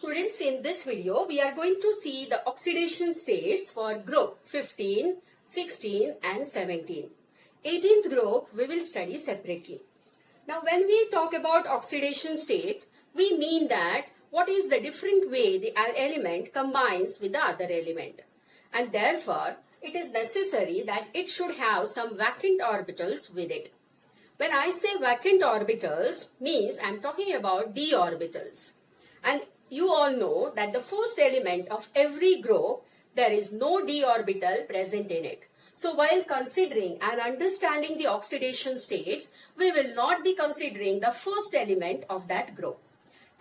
Students, in this video, we are going to see the oxidation states for group 15, 16 and 17. 18th group, we will study separately. Now, when we talk about oxidation state, we mean that what is the different way the element combines with the other element. And therefore, it is necessary that it should have some vacant orbitals with it. When I say vacant orbitals, means I am talking about d orbitals. And you all know that the first element of every group, there is no d orbital present in it. So while considering and understanding the oxidation states, we will not be considering the first element of that group.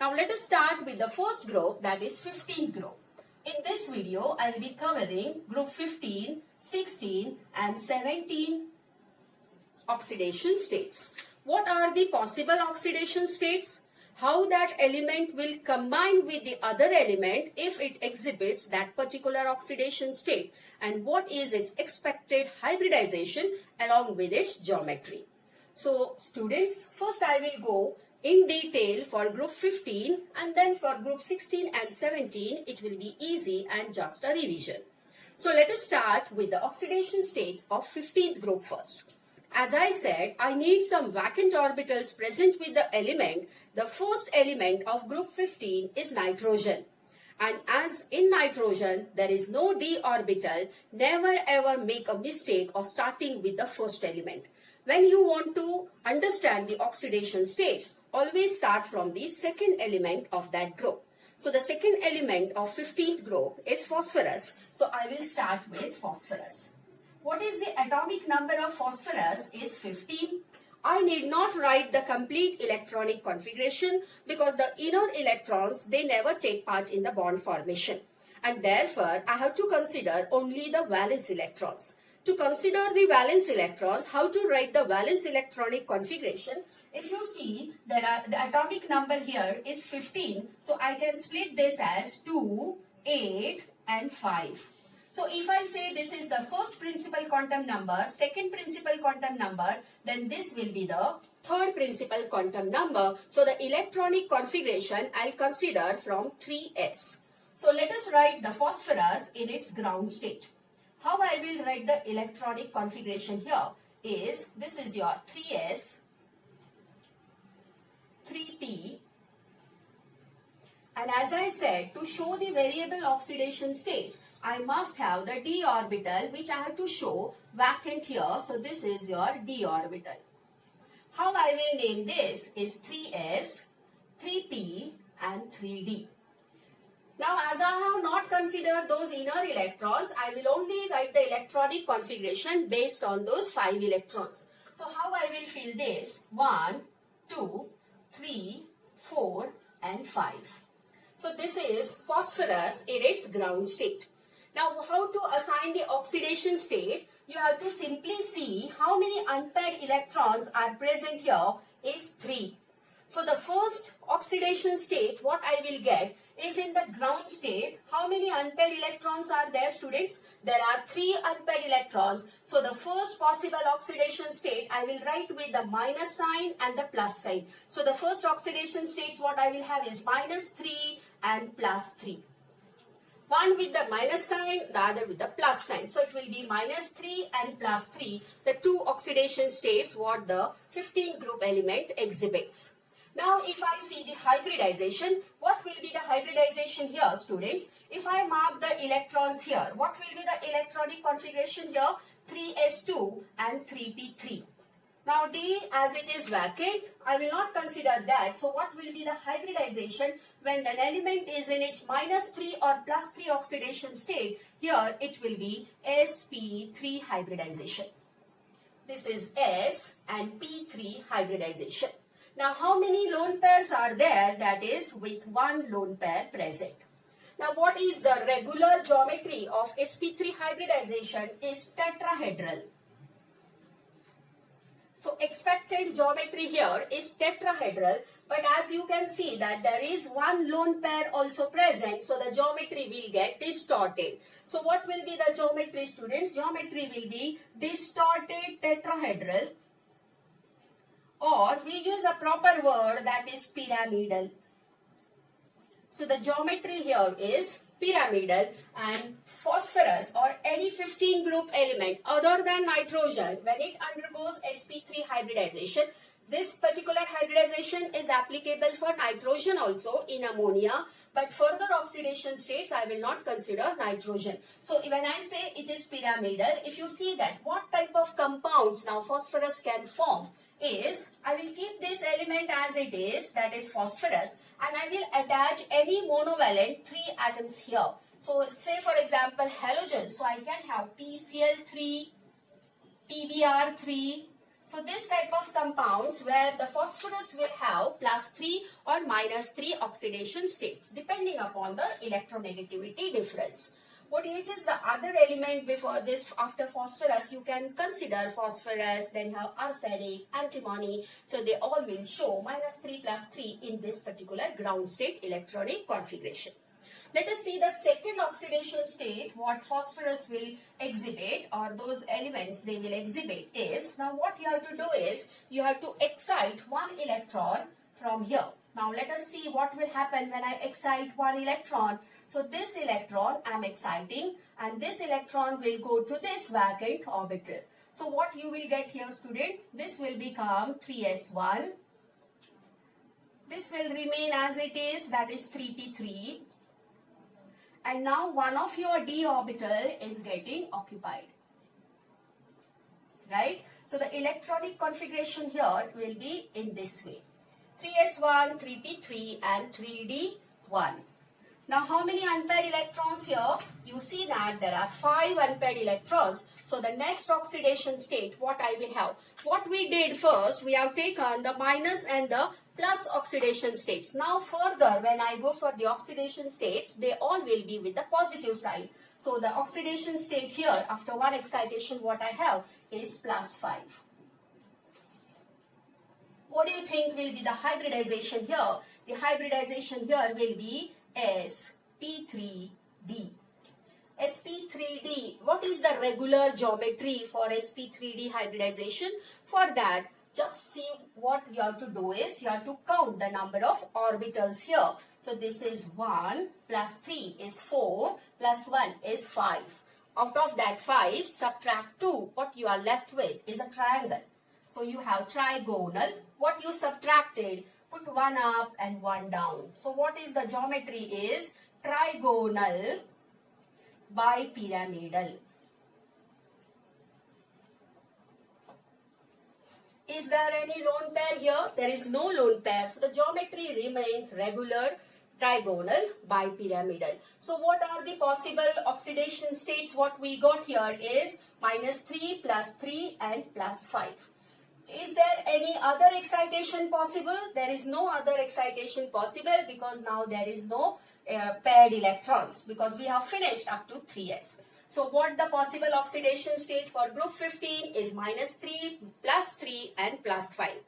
Now let us start with the first group, that is 15th group. In this video, I will be covering group 15, 16 and 17 oxidation states. What are the possible oxidation states? How that element will combine with the other element if it exhibits that particular oxidation state, and what is its expected hybridization along with its geometry. So students, first I will go in detail for group 15 and then for group 16 and 17 it will be easy and just a revision. So let us start with the oxidation states of 15th group first. As I said, I need some vacant orbitals present with the element. The first element of group 15 is nitrogen. And as in nitrogen, there is no d orbital, never ever make a mistake of starting with the first element. When you want to understand the oxidation states, always start from the second element of that group. So the second element of 15th group is phosphorus. So I will start with phosphorus. What is the atomic number of phosphorus is 15. I need not write the complete electronic configuration because the inner electrons, they never take part in the bond formation. And therefore, I have to consider only the valence electrons. To consider the valence electrons, how to write the valence electronic configuration? If you see, the atomic number here is 15. So I can split this as 2, 8 and 5. So if I say this is the first principal quantum number, second principal quantum number, then this will be the third principal quantum number. So the electronic configuration I'll consider from 3s. So let us write the phosphorus in its ground state. How I will write the electronic configuration here is, this is your 3s, 3p. And as I said, to show the variable oxidation states, I must have the d orbital which I have to show vacant here. So this is your d orbital. How I will name this is 3s, 3p and 3d. Now as I have not considered those inner electrons, I will only write the electronic configuration based on those 5 electrons. So how I will fill this? 1, 2, 3, 4 and 5. So this is phosphorus in its ground state. Now how to assign the oxidation state? You have to simply see how many unpaired electrons are present here is 3. So the first oxidation state, what I will get is in the ground state. How many unpaired electrons are there, students? There are 3 unpaired electrons. So the first possible oxidation state I will write with the minus sign and the plus sign. So the first oxidation states what I will have is minus 3 and plus 3. One with the minus sign, the other with the plus sign. So it will be minus 3 and plus 3, the two oxidation states what the 15th group element exhibits. Now if I see the hybridization, what will be the hybridization here, students? If I mark the electrons here, what will be the electronic configuration here? 3s2 and 3p3. Now d, as it is vacant, I will not consider that. So what will be the hybridization when an element is in its minus 3 or plus 3 oxidation state? Here it will be Sp3 hybridization. This is S and P3 hybridization. Now how many lone pairs are there? That is with one lone pair present. Now what is the regular geometry of Sp3 hybridization is tetrahedral. So expected geometry here is tetrahedral, but as you can see that there is one lone pair also present, so the geometry will get distorted. So what will be the geometry, students? Geometry will be distorted tetrahedral, or we use a proper word that is pyramidal. So the geometry here is pyramidal, and phosphorus or any 15 group element other than nitrogen, when it undergoes sp3 hybridization, this particular hybridization is applicable for nitrogen also in ammonia, but further oxidation states I will not consider nitrogen. So when I say it is pyramidal, if you see that what type of compounds now phosphorus can form is, I will keep this element as it is, that is phosphorus, and I will attach any monovalent 3 atoms here. So say for example halogen, so I can have PCl3, PBr3. So this type of compounds where the phosphorus will have +3 or -3 oxidation states depending upon the electronegativity difference. Which is the other element before this, after phosphorus, you can consider phosphorus, then have arsenic, antimony. So they all will show -3 +3 in this particular ground state electronic configuration. Let us see the second oxidation state, what phosphorus will exhibit, or those elements they will exhibit is, now what you have to do is, you have to excite one electron from here. Now let us see what will happen when I excite one electron. So this electron I am exciting, and this electron will go to this vacant orbital. So what you will get here, student, this will become 3s1. This will remain as it is, that is 3p3. And now one of your d orbital is getting occupied. Right? So the electronic configuration here will be in this way. 3s1, 3p3 and 3d1. Now how many unpaired electrons here? You see that there are 5 unpaired electrons. So the next oxidation state, what I will have? What we did first, we have taken the minus and the plus oxidation states. Now further, when I go for the oxidation states, they all will be with the positive side. So the oxidation state here, after one excitation, what I have is +5. What do you think will be the hybridization here? The hybridization here will be sp3d. sp3d, what is the regular geometry for sp3d hybridization? For that, just see what you have to do is, you have to count the number of orbitals here. So this is 1 plus 3 is 4 plus 1 is 5. Out of that 5, subtract 2. What you are left with is a triangle. So you have trigonal. What you subtracted, put 1 up and 1 down. So what is the geometry is trigonal bipyramidal. Is there any lone pair here? There is no lone pair. So the geometry remains regular trigonal bipyramidal. So what are the possible oxidation states? What we got here is -3, +3 and +5. Is there any other excitation possible? There is no other excitation possible because now there is no paired electrons because we have finished up to 3s. So what the possible oxidation state for group 15 is -3, +3 and +5.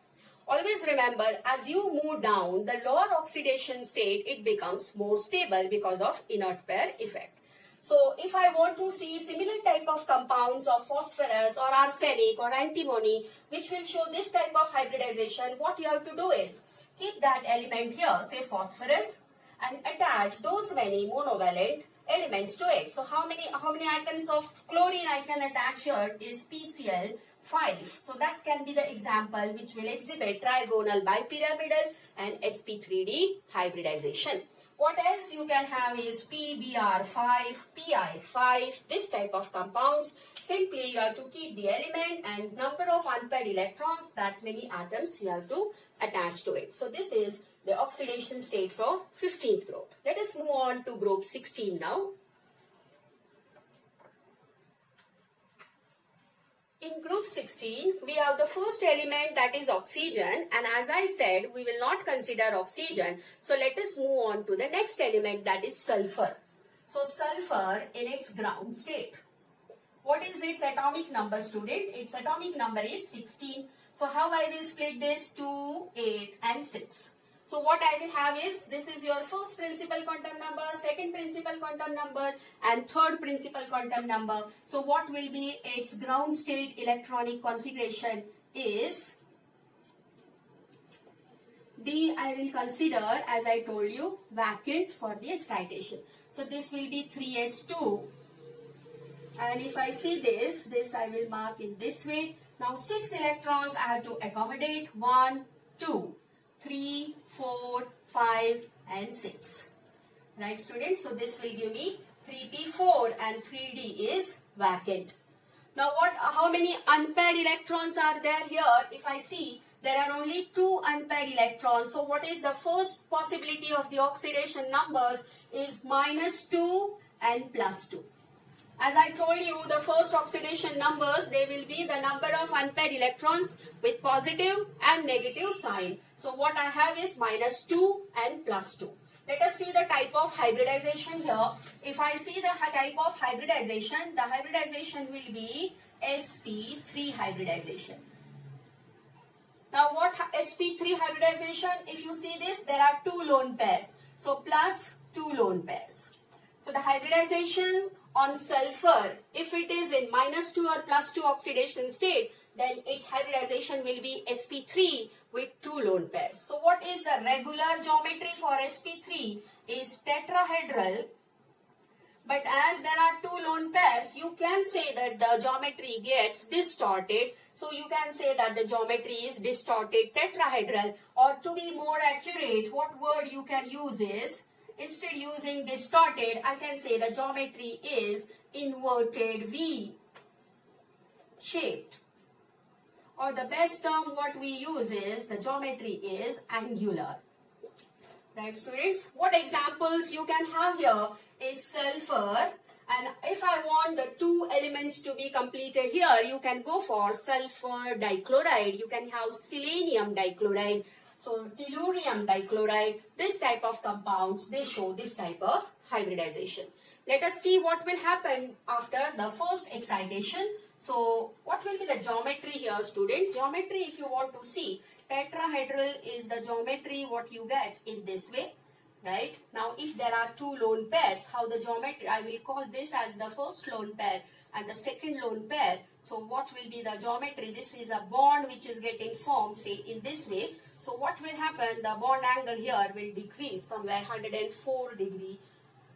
Always remember, as you move down the lower oxidation state, it becomes more stable because of inert pair effect. So if I want to see similar type of compounds of phosphorus or arsenic or antimony which will show this type of hybridization, what you have to do is keep that element here, say phosphorus, and attach those many monovalent elements to it. So how many atoms of chlorine I can attach here is PCl5. So that can be the example which will exhibit trigonal bipyramidal and sp3d hybridization. What else you can have is PBr5, Pi5, this type of compounds. Simply you have to keep the element and number of unpaired electrons, that many atoms you have to attach to it. So this is the oxidation state for 15th group. Let us move on to group 16 now. In group 16, we have the first element, that is oxygen, and as I said, we will not consider oxygen. So let us move on to the next element, that is sulfur. So sulfur in its ground state. What is its atomic number, student? Its atomic number is 16. So how I will split this? 2, 8 and 6. So what I will have is, this is your first principal quantum number, second principal quantum number and third principal quantum number. So what will be its ground state electronic configuration is D I will consider, as I told you, vacant for the excitation. So this will be 3s2. And if I see this I will mark in this way. Now 6 electrons I have to accommodate. 1, 2, 3, 4, 5 and 6. Right students? So this will give me 3p4 and 3d is vacant. Now how many unpaired electrons are there here? If I see, there are only 2 unpaired electrons. So what is the first possibility of the oxidation numbers is -2 and +2. As I told you, the first oxidation numbers, they will be the number of unpaired electrons with positive and negative sign. So what I have is -2 and +2. Let us see the type of hybridization here. If I see the type of hybridization, the hybridization will be Sp3 hybridization. Now what Sp3 hybridization, if you see this, there are 2 lone pairs. So plus 2 lone pairs. So the hybridization on sulfur, if it is in -2 or +2 oxidation state, then its hybridization will be Sp3 with 2 lone pairs. So what is the regular geometry for Sp3 is tetrahedral, but as there are 2 lone pairs, you can say that the geometry gets distorted. So you can say that the geometry is distorted tetrahedral, or to be more accurate, what word you can use is, instead using distorted, I can say the geometry is inverted V shaped. Or the best term what we use is, the geometry is angular. Right students? What examples you can have here is sulfur. And if I want the 2 elements to be completed here, you can go for sulfur dichloride. You can have selenium dichloride. So tellurium dichloride, this type of compounds, they show this type of hybridization. Let us see what will happen after the first excitation. So what will be the geometry here student? Geometry, if you want to see, tetrahedral is the geometry what you get in this way. Right? Now if there are 2 lone pairs, how the geometry, I will call this as the first lone pair and the second lone pair. So what will be the geometry? This is a bond which is getting formed, say in this way. So what will happen? The bond angle here will decrease somewhere 104 degree.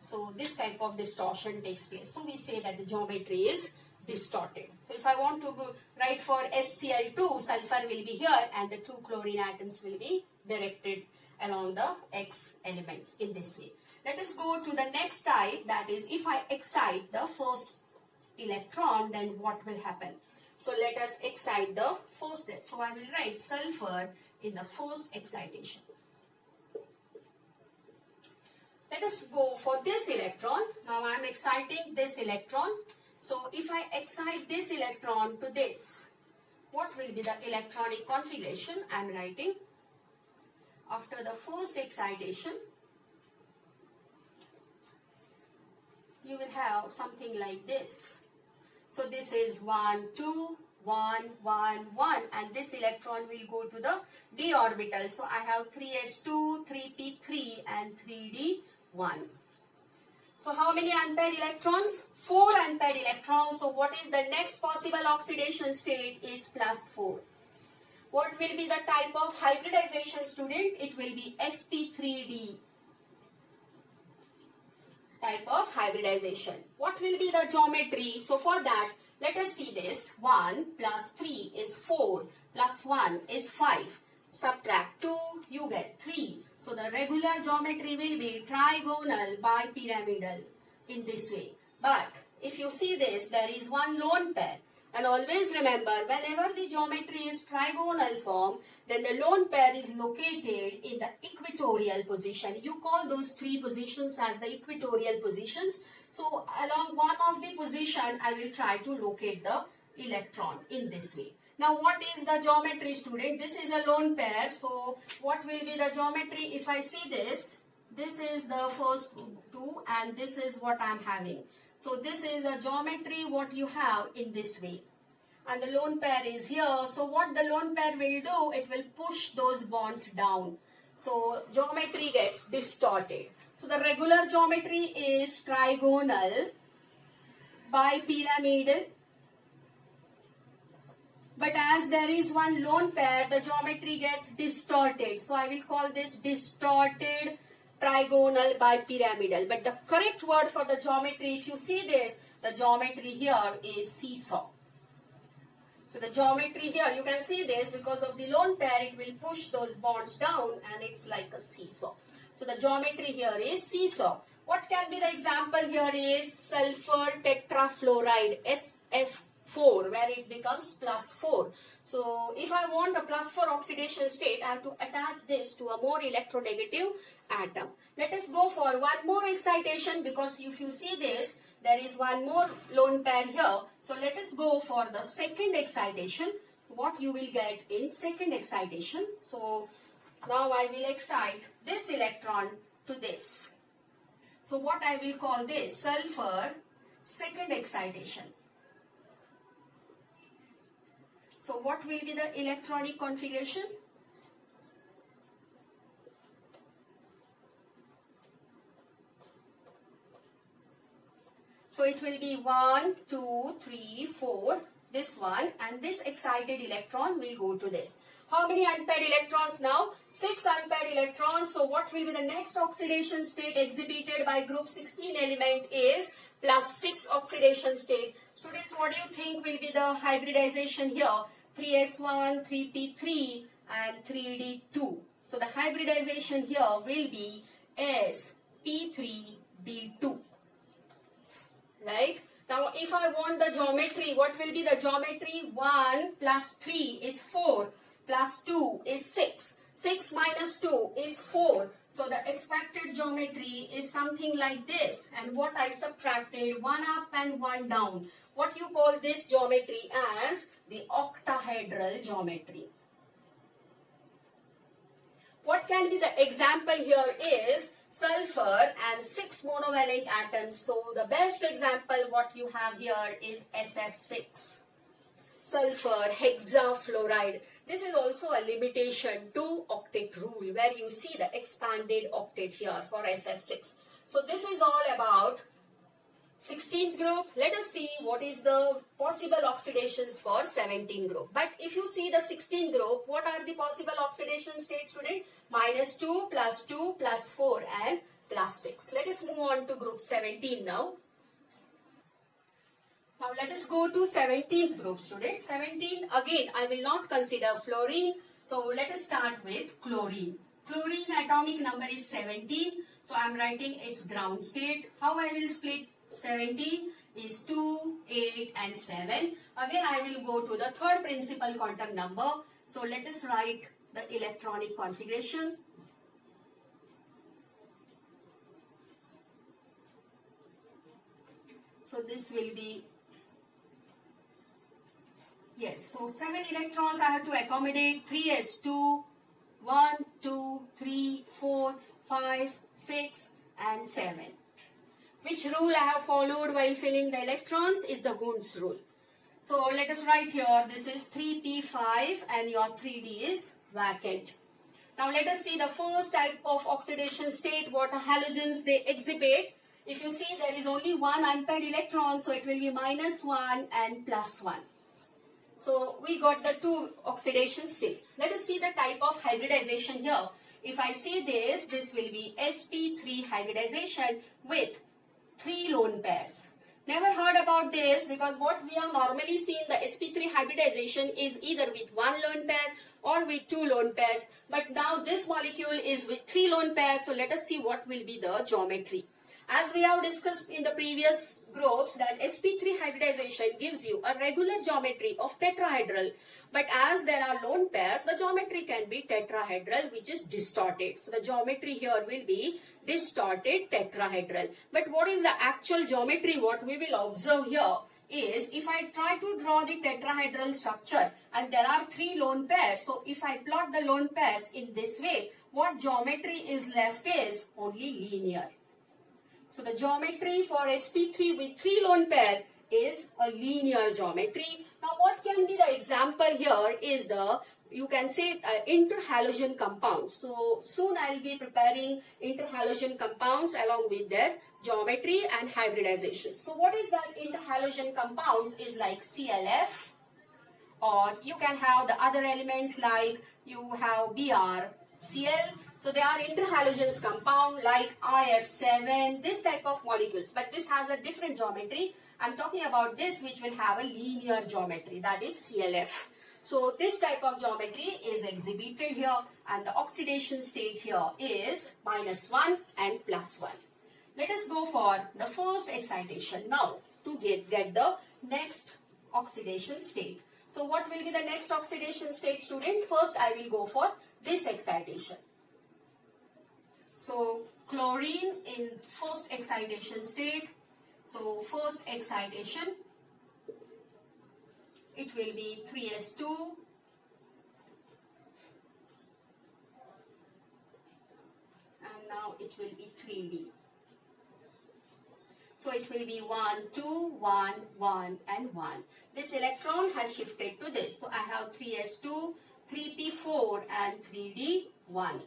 So this type of distortion takes place. So we say that the geometry is distorted. So if I want to write for SCl2, sulfur will be here and the 2 chlorine atoms will be directed along the X elements in this way. Let us go to the next type, that is if I excite the first electron, then what will happen? So let us excite the first. So I will write sulfur in the first excitation. Let us go for this electron. Now I am exciting this electron. So if I excite this electron to this, what will be the electronic configuration? I am writing after the first excitation, you will have something like this. So this is 1, 2, 1, 1, 1 and this electron will go to the d orbital. So I have 3s2, 3p3 and 3d1. So how many unpaired electrons? 4 unpaired electrons. So what is the next possible oxidation state is +4. What will be the type of hybridization student? It will be Sp3D type of hybridization. What will be the geometry? So for that, let us see this. 1 plus 3 is 4 plus 1 is 5. Subtract 2, you get 3. So the regular geometry will be trigonal bipyramidal in this way. But if you see this, there is one lone pair. And always remember, whenever the geometry is trigonal form, then the lone pair is located in the equatorial position. You call those 3 positions as the equatorial positions. So along one of the position, I will try to locate the electron in this way. Now what is the geometry student? This is a lone pair. So what will be the geometry? If I see this, this is the first 2 and this is what I am having. So this is a geometry what you have in this way. And the lone pair is here. So what the lone pair will do, it will push those bonds down. So geometry gets distorted. So the regular geometry is trigonal bipyramidal. But as there is one lone pair, the geometry gets distorted. So I will call this distorted trigonal bipyramidal. But the correct word for the geometry, if you see this, the geometry here is seesaw. So the geometry here, you can see this, because of the lone pair, it will push those bonds down and it's like a seesaw. So the geometry here is seesaw. What can be the example here is sulfur tetrafluoride Sf4, where it becomes +4. So if I want a +4 oxidation state, I have to attach this to a more electronegative atom. Let us go for one more excitation, because if you see this, there is one more lone pair here. So let us go for the second excitation. What you will get in second excitation. So now I will excite this electron to this. So what I will call this sulfur second excitation. So what will be the electronic configuration? So it will be 1, 2, 3, 4, this one, and this excited electron will go to this. How many unpaired electrons now? 6 unpaired electrons. So what will be the next oxidation state exhibited by group 16 element is +6 oxidation state. Students, what do you think will be the hybridization here? 3s1, 3p3 and 3d2. So the hybridization here will be sp3d2. Right? Now if I want the geometry, what will be the geometry? 1 plus 3 is 4, plus 2 is 6. 6 minus 2 is 4. So the expected geometry is something like this. And what I subtracted, 1 up and 1 down. What you call this geometry as the octahedral geometry. What can be the example here is sulfur and 6 monovalent atoms. So the best example what you have here is SF6. Sulfur hexafluoride. This is also a limitation to octet rule, where you see the expanded octet here for SF6. So this is all about 16th group. Let us see what is the possible oxidations for 17th group. But if you see the 16th group, what are the possible oxidation states today? -2, +2, +4 and +6. Let us move on to group 17 now. Now let us go to 17th group, students. 17, again, I will not consider fluorine. So let us start with chlorine. Chlorine atomic number is 17. So I am writing its ground state. How I will split 17 is 2, 8 and 7. Again, I will go to the third principal quantum number. So let us write the electronic configuration. So this will be, yes, so 7 electrons I have to accommodate. 3s2, 1, 2, 3, 4, 5, 6 and 7. Which rule I have followed while filling the electrons is the Wundt's rule. So let us write here, this is 3p5 and your 3d is vacant. Now let us see the first type of oxidation state, what halogens they exhibit. If you see, there is only one unpaired electron, so it will be -1 and +1. So we got the two oxidation states. Let us see the type of hybridization here. If I see this, this will be sp3 hybridization with 3 lone pairs. Never heard about this, because what we have normally seen the sp3 hybridization is either with 1 lone pair or with 2 lone pairs. But now this molecule is with 3 lone pairs. So let us see what will be the geometry. As we have discussed in the previous groups, that sp3 hybridization gives you a regular geometry of tetrahedral. But as there are lone pairs, the geometry can be tetrahedral, which is distorted. So the geometry here will be distorted tetrahedral. But what is the actual geometry? What we will observe here is, if I try to draw the tetrahedral structure and there are 3 lone pairs. So if I plot the lone pairs in this way, what geometry is left is only linear. So the geometry for sp3 with 3 lone pair is a linear geometry. Now what can be the example here is the, you can say interhalogen compounds. So soon I will be preparing interhalogen compounds along with their geometry and hybridization. So what is that interhalogen compounds is like ClF, or you can have the other elements like you have Br, Cl. So they are interhalogens compound like IF7, this type of molecules. But this has a different geometry. I'm talking about this which will have a linear geometry, that is ClF. So this type of geometry is exhibited here, and the oxidation state here is -1 and +1. Let us go for the first excitation now to get the next oxidation state. So what will be the next oxidation state, student? First I will go for this excitation. So chlorine in first excitation state. So first excitation, it will be 3s2 and now it will be 3d. So it will be 1, 2, 1, 1 and 1. This electron has shifted to this. So I have 3s2, 3p4 and 3d1.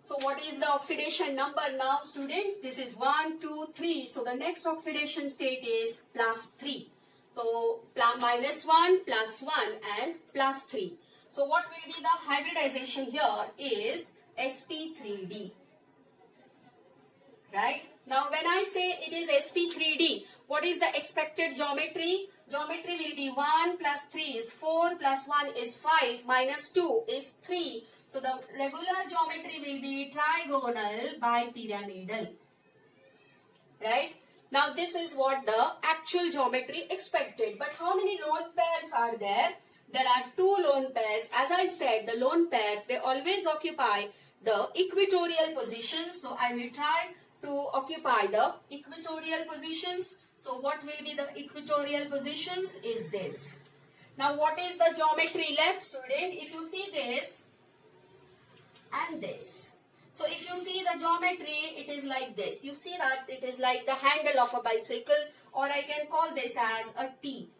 So what is the oxidation number now, student? This is 1, 2, 3. So the next oxidation state is +3. So -1, +1 and +3. So what will be the hybridization here is Sp3d. Right? Now when I say it is Sp3d, what is the expected geometry? Geometry will be 1 + 3 is 4 + 1 is 5 -2 is 3. So the regular geometry will be trigonal bipyramidal. Right? Now this is what the actual geometry expected. But how many lone pairs are there? There are 2 lone pairs. As I said, the lone pairs, they always occupy the equatorial positions. So I will try to occupy the equatorial positions. So what will be the equatorial positions is this. Now what is the geometry left, student? If you see this and this. So if you see the geometry, it is like this. You see that it is like the handle of a bicycle, or I can call this as a T.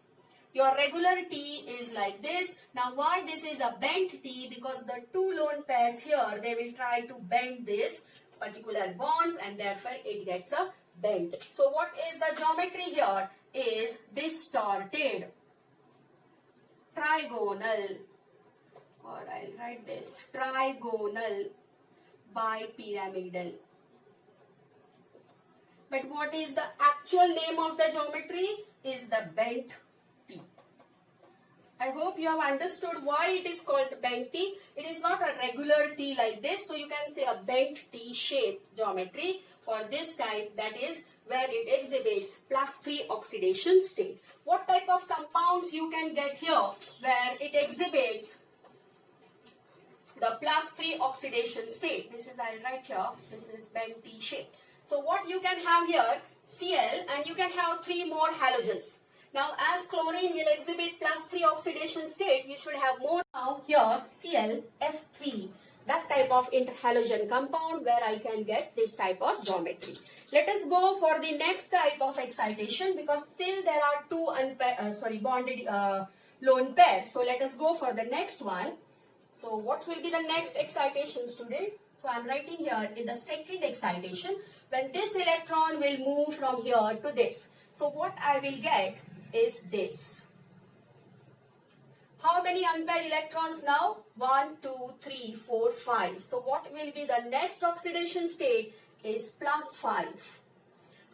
Your regular T is like this. Now why this is a bent T? Because the 2 lone pairs here, they will try to bend this particular bonds and therefore it gets a bent. So what is the geometry here? Is distorted, trigonal, or I'll write this, trigonal bipyramidal. But what is the actual name of the geometry? Is the bent T. I hope you have understood why it is called bent T. It is not a regular T like this. So you can say a bent T shape geometry for this type, that is where it exhibits +3 oxidation state. What type of compounds you can get here where it exhibits the +3 oxidation state? This is, I'll write here, this is bent T shape. So what you can have here, Cl, and you can have 3 more halogens. Now as chlorine will exhibit +3 oxidation state, you should have more. Now here ClF3, that type of interhalogen compound where I can get this type of geometry. Let us go for the next type of excitation, because still there are 2 bonded lone pairs. So let us go for the next one. So what will be the next excitation, student? So I am writing here in the second excitation, when this electron will move from here to this. So what I will get is this. How many unpaired electrons now? 1, 2, 3, 4, 5. So what will be the next oxidation state is +5,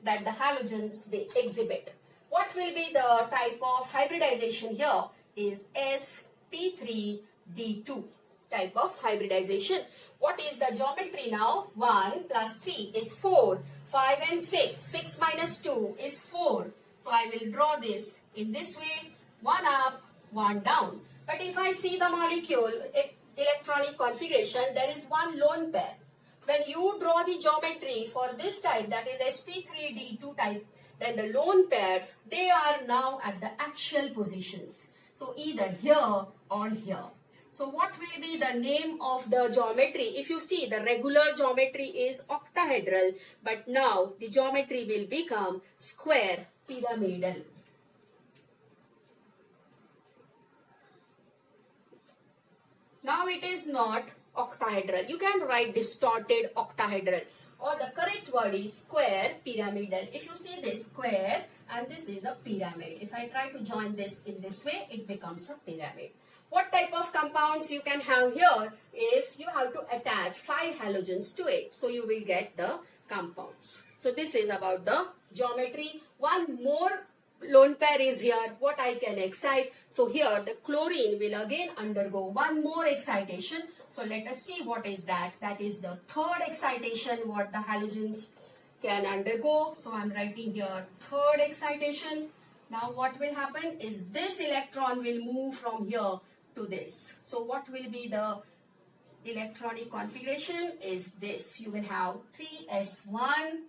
that the halogens they exhibit. What will be the type of hybridization here is Sp3D2 type of hybridization. What is the geometry now? 1 + 3 is 4, 5 and 6. 6 minus 2 is 4. So I will draw this in this way, 1 up, 1 down. But if I see the molecule electronic configuration, there is 1 lone pair. When you draw the geometry for this type, that is Sp3D2 type, then the lone pairs, they are now at the axial positions. So either here or here. So what will be the name of the geometry? If you see, the regular geometry is octahedral, but now the geometry will become square pyramidal. Now it is not octahedral. You can write distorted octahedral, or the correct word is square pyramidal. If you see this square and this is a pyramid. If I try to join this in this way, it becomes a pyramid. What type of compounds you can have here is you have to attach 5 halogens to it. So you will get the compounds. So this is about the geometry. One more lone pair is here. What I can excite. So here the chlorine will again undergo one more excitation. So let us see what is that. That is the third excitation what the halogens can undergo. So I am writing here third excitation. Now what will happen is this electron will move from here to this. So what will be the electronic configuration is this. You will have 3s1,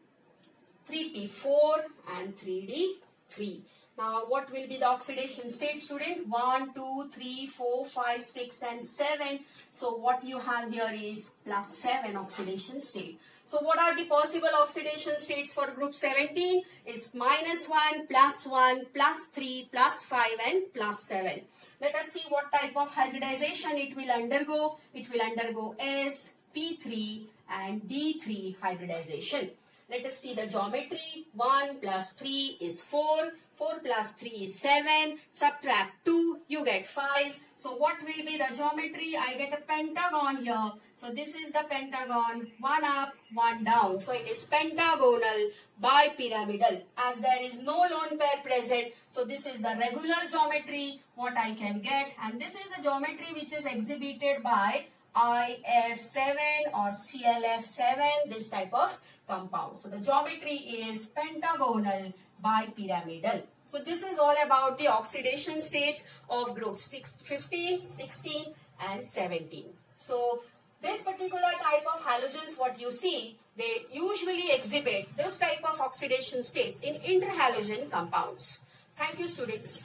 3p4 and 3d3. Now what will be the oxidation state, student? 1, 2, 3, 4, 5, 6 and 7. So what you have here is +7 oxidation state. So what are the possible oxidation states for group 17? Is -1, +1, +3, +5 and +7. Let us see what type of hybridization it will undergo. It will undergo Sp3 and D3 hybridization. Let us see the geometry. 1 + 3 is 4. 4 + 3 is 7. Subtract 2, you get 5. So what will be the geometry? I get a pentagon here. So this is the pentagon. 1 up, 1 down. So it is pentagonal bipyramidal. As there is no lone pair present, so this is the regular geometry what I can get. And this is the geometry which is exhibited by IF7 or CLF7, this type of compound. So the geometry is pentagonal bipyramidal. So this is all about the oxidation states of group 15, 16 and 17. So this particular type of halogens what you see, they usually exhibit this type of oxidation states in interhalogen compounds. Thank you, students.